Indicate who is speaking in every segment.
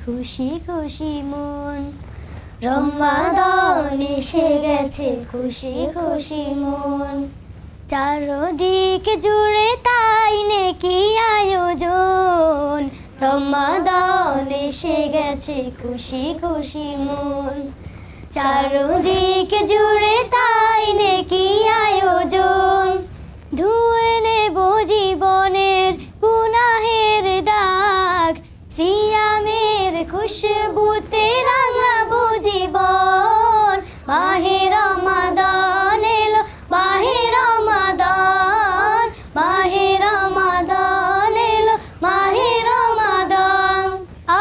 Speaker 1: খুশি খুশি মন। রমাদান এসে গেছে খুশি খুশি মন। চারদিক জুড়ে তাই নেকি আয়োজন। রমাদান এসে গেছে খুশি খুশি মন। চারদিক জুড়ে তাই নেকি আয়োজন। ধুয়ে নেব জীবনের গুনাহের দাগ, সিয়ামের খুশবুতে রাঙাবো জীবন। মাহে রমাদান এলো, মাহে রমাদান, মাহে রমাদান এলো, মাহে রমাদান।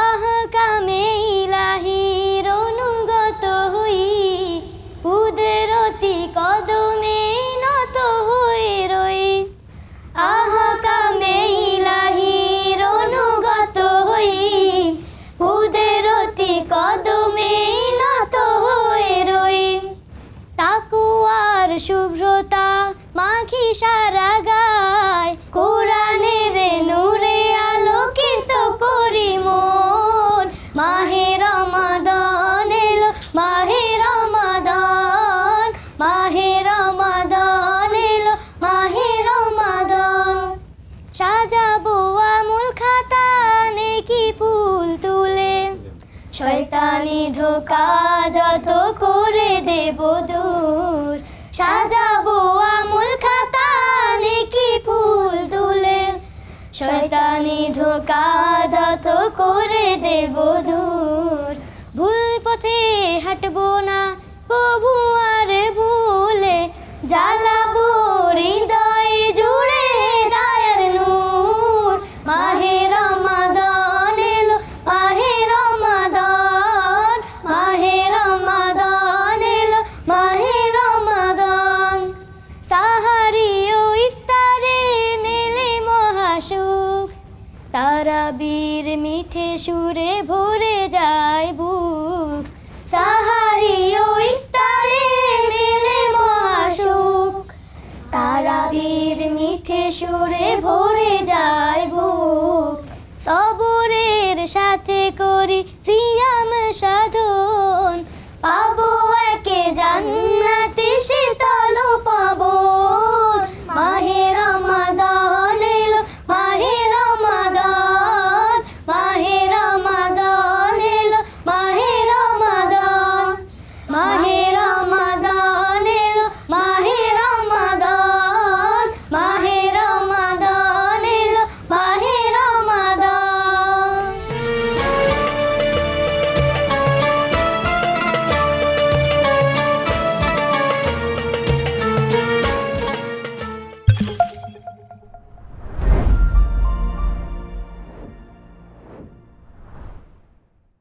Speaker 1: আহকামে ইলাহির অনুগত হই, কুদরতি কদমে নত হয়ে রই। আহকামে ইলাহির অনুগত হই, কুদরতি কদমে নত হয়ে রই। তাকওয়ার শুভ্রতা মাখি সারা গায়, কোরআনের নূরে আলোকিত করি মন। মাহে রমাদান এলো, মাহে রমাদান, মাহে রমাদান এলো, মাহে রমাদান। সাজাবো আমুল খাতা নেকি ফুল তুলে, শয়তানি ধোঁকা যত করে দেব দূর। সাজাবো আমুল খাতা নেকি ফুল তুলে, শয়তানি ধোঁকা যত করে দেব দূর। ভুল পথে হাঁটবো না কবু আর ভুলে, জ্বালাবো হৃদয়ে জুড়ে হেদায়ের নূর। মাহে রমাদান এলো, মাহে রমাদান, মাহে রমাদান এলো, মাহে রমাদান। সাহারি ও ইফতারে মেলে মহাসুখ, তারাবির মিঠে সুরে